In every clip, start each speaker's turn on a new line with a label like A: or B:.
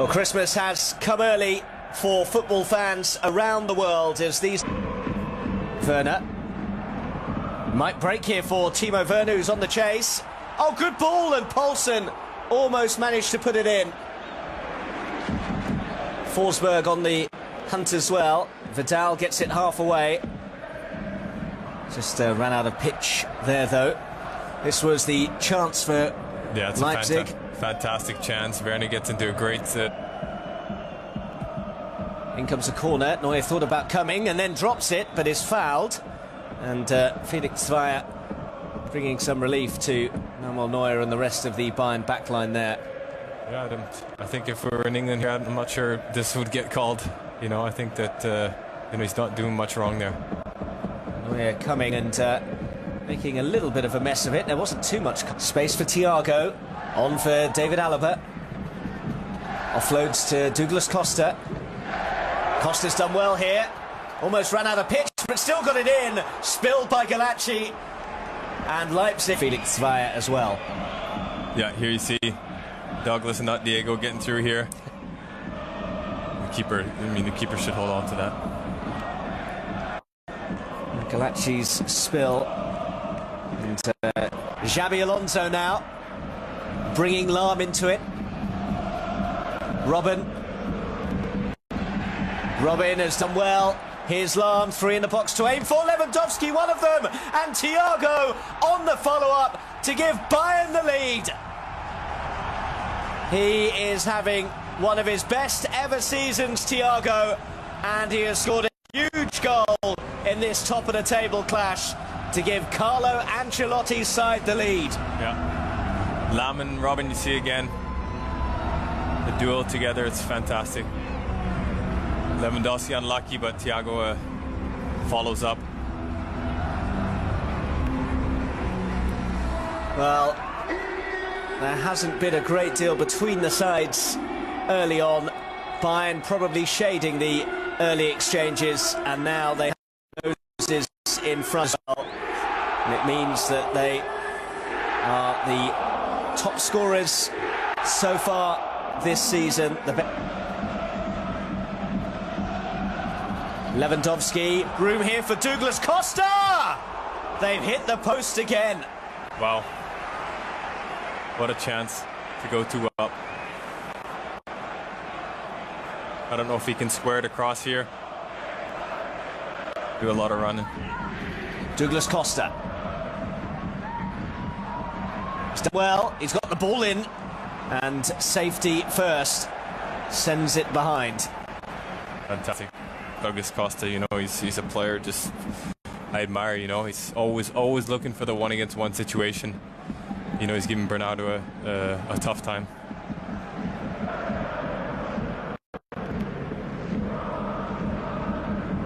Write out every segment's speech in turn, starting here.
A: Well, Christmas has come early for football fans around the world as these... Werner might break here for Timo Werner, who's on the chase. Oh, good ball, and Poulsen almost managed to put it in. Forsberg on the hunt as well. Vidal gets it half away. Just ran out of pitch there, though. This was the chance for Leipzig.
B: Fantastic chance. Werner gets into a great set.
A: In comes a corner. Neuer thought about coming and then drops it, but is fouled. And Felix Zweier bringing some relief to Manuel Neuer and the rest of the Bayern backline there.
B: Yeah, I think if we were in England here, I'm not sure this would get called. You know, I think that he's not doing much wrong there.
A: Neuer coming and making a little bit of a mess of it. There wasn't too much space for Thiago. On for David Alaba. Offloads to Douglas Costa. Costa's done well here. Almost ran out of pitch, but still got it in. Spilled by Galacci. And Leipzig. Felix Zweier as well.
B: Yeah, here you see Douglas and not Diego getting through here. The keeper should hold on to that.
A: Galacci's spill. And Xabi Alonso now bringing Lahm into it. Robin has done well. Here's Lahm, three in the box to aim for. Lewandowski, one of them. And Thiago on the follow-up to give Bayern the lead. He is having one of his best ever seasons, Thiago. And he has scored a huge goal in this top-of-the-table clash to give Carlo Ancelotti's side the lead.
B: Yeah. Lahm and Robin, you see again. The duel together, it's fantastic. Lewandowski unlucky, but Thiago follows up.
A: Well, there hasn't been a great deal between the sides early on. Bayern probably shading the early exchanges, and now they have noses in front. And it means that they are the top scorers so far this season. Lewandowski, room here for Douglas Costa! They've hit the post again.
B: Wow. What a chance to go 2 up. I don't know if he can square it across here. Do a lot of running.
A: Douglas Costa. Well, he's got the ball in, and safety first, sends it behind.
B: Fantastic. Douglas Costa, you know, he's a player just I admire, you know. He's always looking for the 1-against-1 situation. You know, he's giving Bernardo a tough time.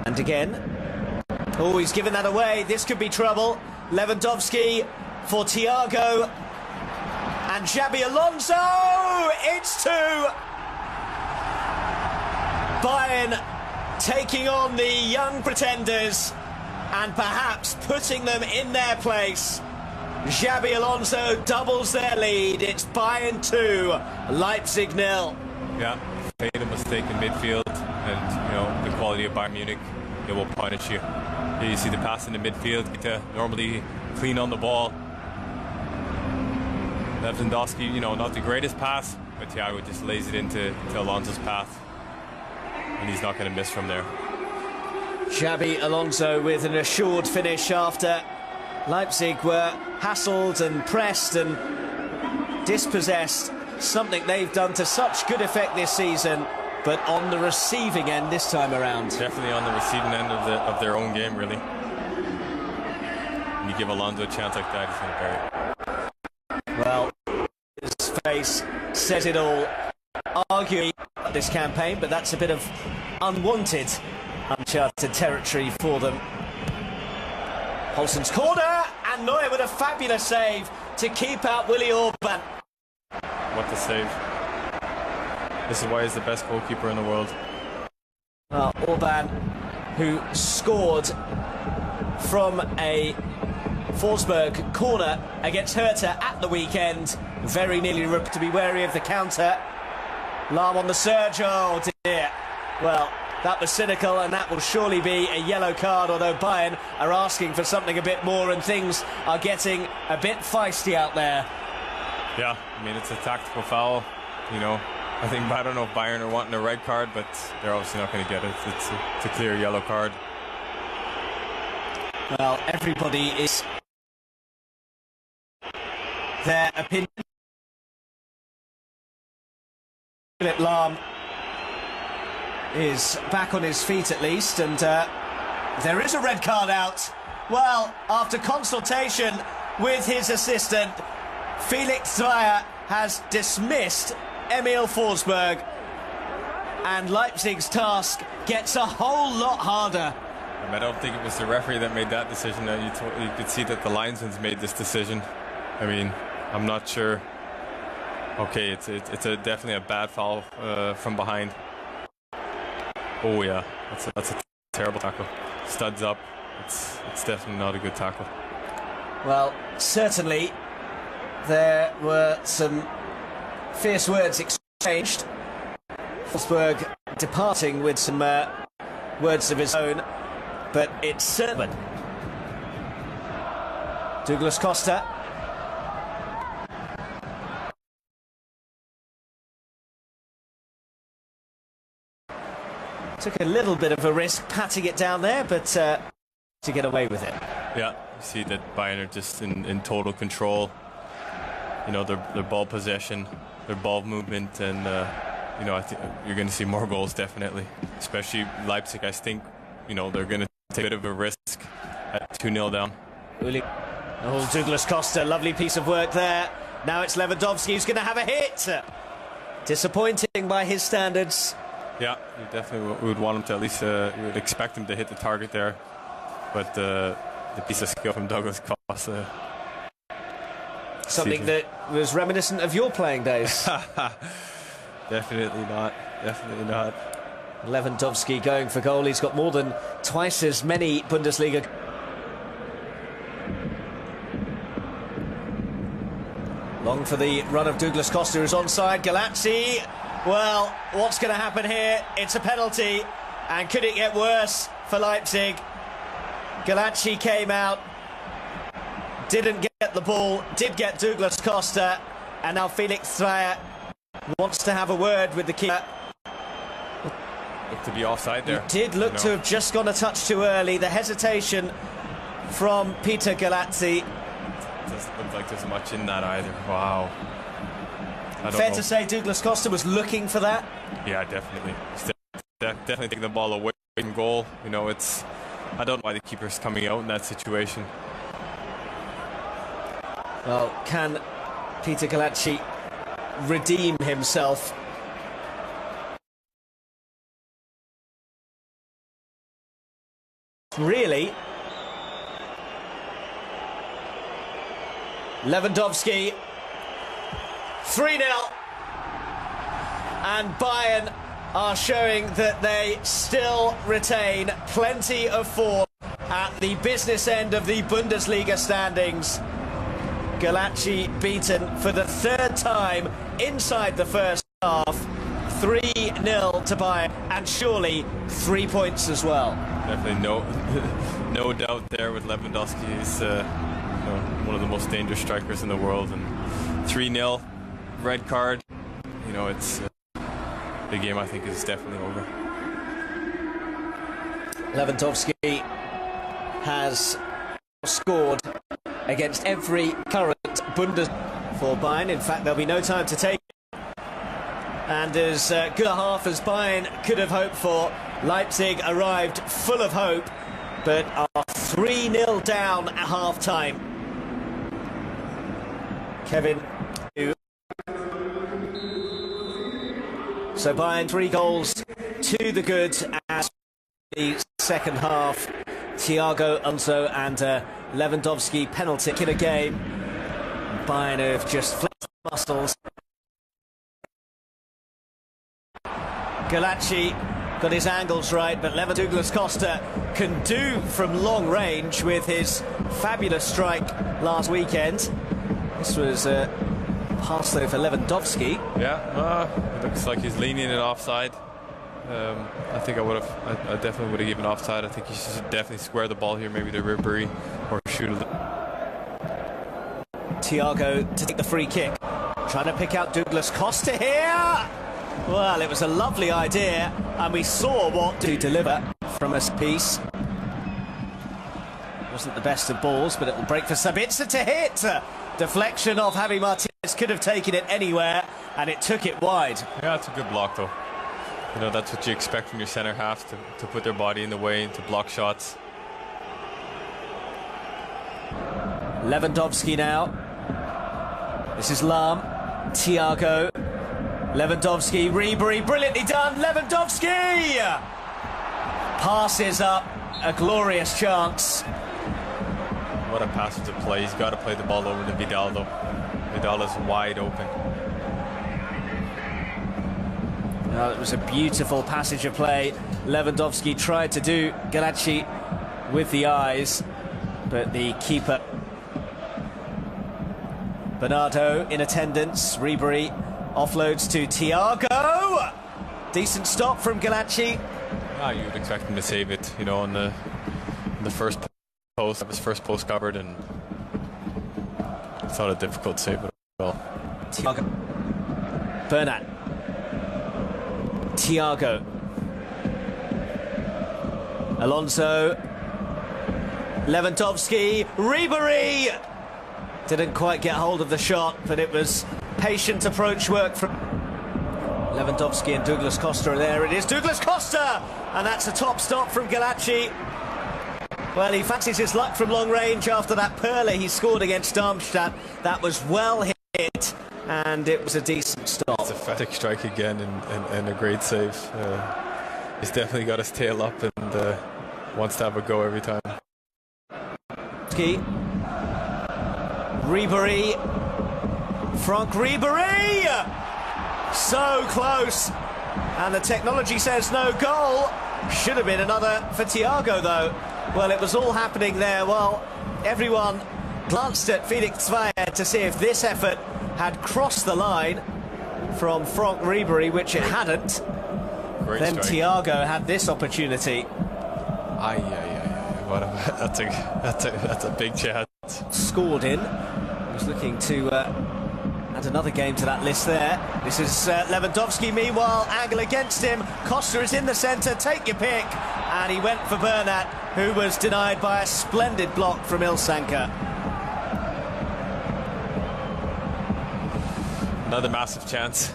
A: And again. Oh, he's given that away. This could be trouble. Lewandowski for Thiago. And Xabi Alonso! It's 2! Bayern taking on the young pretenders and perhaps putting them in their place. Xabi Alonso doubles their lead. It's Bayern 2, Leipzig 0.
B: Yeah, made a mistake in midfield, and you know the quality of Bayern Munich, it will punish you. Here you see the pass in the midfield, normally clean on the ball. Lewandowski, you know, not the greatest pass, but Thiago just lays it into Alonso's path, and he's not going to miss from there.
A: Xabi Alonso with an assured finish after Leipzig were hassled and pressed and dispossessed, something they've done to such good effect this season, but on the receiving end this time around.
B: Definitely on the receiving end of their own game, really. When you give Alonso a chance like that, he's going to bury it.
A: Well, his face says it all. Arguing this campaign, but that's a bit of unwanted, uncharted territory for them. Poulsen's corner, and Neuer with a fabulous save to keep out Willi Orban.
B: What a save. This is why he's the best goalkeeper in the world.
A: Well, Orban, who scored from a Forsberg corner against Hertha at the weekend, very nearly to be wary of the counter. Lahm on the surge, oh dear. Well, that was cynical, and that will surely be a yellow card, although Bayern are asking for something a bit more, and things are getting a bit feisty out there.
B: Yeah, I mean, it's a tactical foul, you know. I don't know if Bayern are wanting a red card, but they're obviously not going to get it. It's a clear yellow card.
A: Well, everybody is their opinion. Philipp Lahm is back on his feet at least, and there is a red card out. Well, after consultation with his assistant, Felix Zweier has dismissed Emil Forsberg, and Leipzig's task gets a whole lot harder.
B: I don't think it was the referee that made that decision. You could see that the linesman's made this decision. I mean, I'm not sure. Okay, it's definitely a bad foul from behind. Oh yeah, that's a terrible tackle. Studs up. It's definitely not a good tackle.
A: Well, certainly there were some fierce words exchanged. Forsberg departing with some words of his own, but it's certain. Douglas Costa. Took a little bit of a risk patting it down there, but to get away with it.
B: Yeah, you see that Bayern are just in total control. You know, their ball possession, their ball movement, and you know, I think you're going to see more goals definitely. Especially Leipzig, I think, you know, they're going to take a bit of a risk at 2-0 down.
A: Oh, Douglas Costa, lovely piece of work there. Now it's Lewandowski who's going to have a hit. Disappointing by his standards.
B: Yeah, you definitely would want him to at least, you would expect him to hit the target there. But the piece of skill from Douglas Costa.
A: Something that was reminiscent of your playing days.
B: Definitely not. Definitely not.
A: Lewandowski going for goal. He's got more than twice as many Bundesliga. Long for the run of Douglas Costa, who's onside. Galazzi. Well, what's going to happen here? It's a penalty. And could it get worse for Leipzig? Galazzi came out, didn't get the ball, did get Douglas Costa, and now Felix Zweier wants to have a word with the keeper.
B: Looked to be offside there.
A: He did look to have just gone a touch too early. The hesitation from Peter Galazzi.
B: Doesn't look like there's much in that either. Wow.
A: Fair to say Douglas Costa was looking for that?
B: Yeah, definitely. Definitely taking the ball away from goal. You know, it's... I don't know why the keeper's coming out in that situation.
A: Well, can Peter Galazzi redeem himself? Really? Lewandowski. 3-0. And Bayern are showing that they still retain plenty of form at the business end of the Bundesliga standings. Galazzi beaten for the third time inside the first half. 3-0 to Bayern, and surely 3 points as well.
B: Definitely no doubt there with Lewandowski. He's you know, one of the most dangerous strikers in the world. And 3-0, red card. You know, it's... the game, I think, is definitely over. Lewandowski
A: has scored against every current Bundesliga for Bayern. In fact, there'll be no time to take it. And as good a half as Bayern could have hoped for, Leipzig arrived full of hope, but are 3-0 down at half-time. Kevin. So Bayern 3 goals to the good as the second half. Thiago Alonso and Lewandowski penalty in a game. Bayern have just flexed muscles. Galazzi got his angles right, but Douglas Costa can do from long range with his fabulous strike last weekend. This was Pass though for Lewandowski.
B: Yeah, it looks like he's leaning it offside. I think I definitely would have given offside. I think he should definitely square the ball here, maybe to Ribery or shoot a little.
A: Thiago to take the free kick. Trying to pick out Douglas Costa here. Well, it was a lovely idea, and we saw what to deliver from a piece. Wasn't the best of balls, but it will break for Sabitzer to hit. Deflection of Javi Martinez, could have taken it anywhere, and it took it wide.
B: Yeah, it's a good block, though. You know, that's what you expect from your centre halves, to put their body in the way and to block shots.
A: Lewandowski now. This is Lahm. Thiago. Lewandowski. Ribery. Brilliantly done. Lewandowski! Passes up. A glorious chance.
B: What a passage of play. He's got to play the ball over to Vidal, though. Vidal is wide open.
A: Well, it was a beautiful passage of play. Lewandowski tried to do Galacci with the eyes, but the keeper Bernardo in attendance. Ribery offloads to Thiago. Decent stop from Galacci.
B: You would expect him to save it, you know, on the first post. His first post covered, and it's not a difficult save at all.
A: Thiago. Bernat. Thiago. Alonso. Lewandowski. Ribery. Didn't quite get hold of the shot, but it was patient approach work from Lewandowski, and Douglas Costa are there. It is Douglas Costa, and that's a top stop from Galacci. Well, he fancies his luck from long range after that perler he scored against Darmstadt. That was well hit, and it was a decent stop.
B: It's a fantastic strike again, and a great save. He's definitely got his tail up and wants to have a go every time.
A: Ribery. Franck Ribery! So close. And the technology says no goal. Should have been another for Thiago, though. Well, it was all happening there. Well, everyone glanced at Felix Zweier to see if this effort had crossed the line from Franck Ribery, which it hadn't.
B: Great
A: then
B: strike.
A: Thiago had this opportunity.
B: That's a big chance.
A: Scored in. Was looking to add another game to that list there. This is Lewandowski. Meanwhile, angle against him. Costa is in the centre. Take your pick. And he went for Bernat, who was denied by a splendid block from Ilsanker.
B: Another massive chance.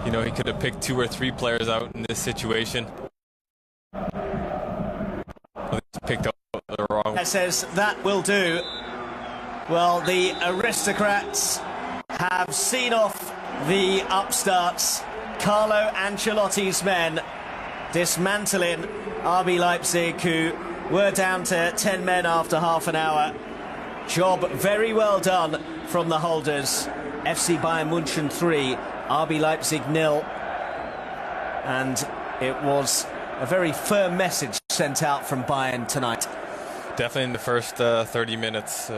B: You know, he could have picked 2 or 3 players out in this situation. Picked up the wrong.
A: It says that will do. Well, the aristocrats have seen off the upstarts. Carlo Ancelotti's men dismantling RB Leipzig, who were down to 10 men after half an hour. Job very well done from the holders. FC Bayern Munich 3, RB Leipzig 0. And it was a very firm message sent out from Bayern tonight.
B: Definitely in the first 30 minutes.